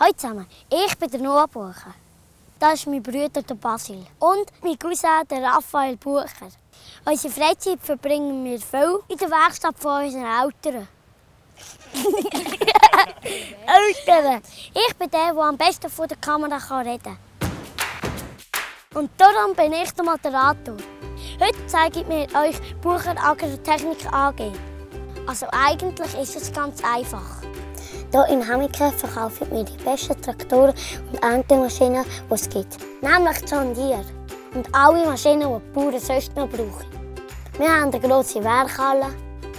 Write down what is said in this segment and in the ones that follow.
Hallo zusammen, ich bin der Noah Bucher. Das ist mein Bruder der Basil und mein Cousin der Raphael Bucher. Unsere Freizeit verbringen wir viel in der Werkstatt von unseren Eltern. Eltern! Ich bin der am besten vor der Kamera reden kann. Und darum bin ich der Moderator. Heute zeige ich mir euch Bucher Agrotechnik AG. Also eigentlich ist es ganz einfach. Hier in Hammiken verkaufen wir die besten Traktoren und Erntemaschinen, die es gibt. Nämlich John Deere und alle Maschinen, die die Bauern sonst noch brauchen. Wir haben eine grosse Werkhalle,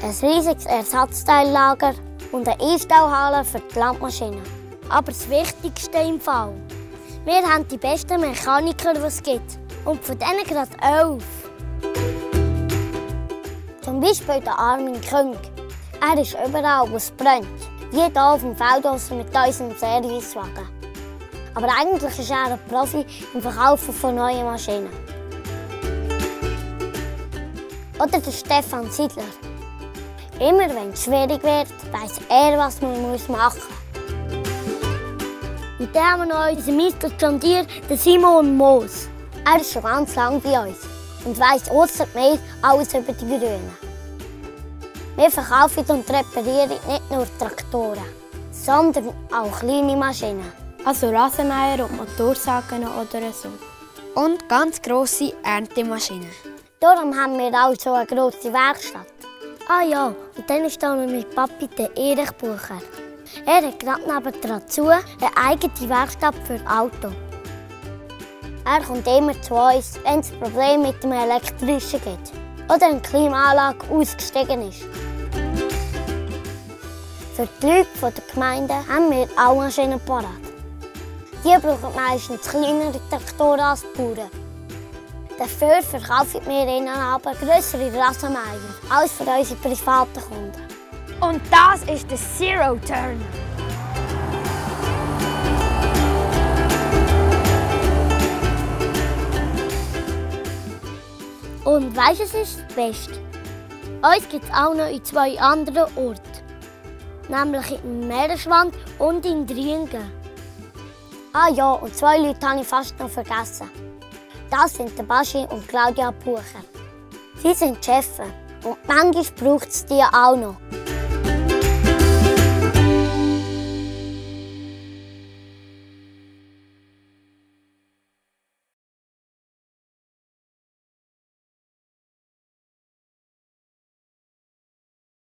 ein riesiges Ersatzteillager und eine Einstellhalle für die Landmaschinen. Aber das Wichtigste im Fall: wir haben die besten Mechaniker, die es gibt. Und von denen gerade 11. Zum Beispiel der Armin Küng. Er ist überall, wo es brennt. Wie hier auf dem Feldhausen mit unserem Servicewagen. Aber eigentlich ist er ein Profi im Verkaufen von neuen Maschinen. Oder der Stefan Siedler. Immer wenn es schwierig wird, weiss er, was man machen muss. Und dann haben wir noch unseren Meister John Deere, den Simon Moos. Er ist schon ganz lange bei uns und weiss ausser mir alles über die Grünen. Wir verkaufen und reparieren nicht nur Traktoren, sondern auch kleine Maschinen. Also Rasenmäher und Motorsägen oder so. Und ganz grosse Erntemaschinen. Darum haben wir auch so eine grosse Werkstatt. Ah ja, und dann ist da noch mein Papi, der Erich Bucher. Er hat gerade nebenan eine eigene Werkstatt für Auto. Er kommt immer zu uns, wenn es ein Problem mit dem Elektrischen gibt oder eine Klimaanlage ausgestiegen ist. Für die Leute der Gemeinde haben wir auch Maschinen parat. Die brauchen meistens kleinere Traktoren als die Bauern. Dafür verkaufen wir ihnen aber grössere Rasenmäher als für unsere privaten Kunden. Und das ist der Zero Turner. Und weisst du, es ist das Beste? Uns gibt es auch noch in 2 anderen Orten. Nämlich in Meeresschwand und in Driengen. Ah ja, und 2 Leute habe ich fast noch vergessen. Das sind der Baschi und Claudia Bucher. Sie sind die Chefs und manchmal braucht es die auch noch.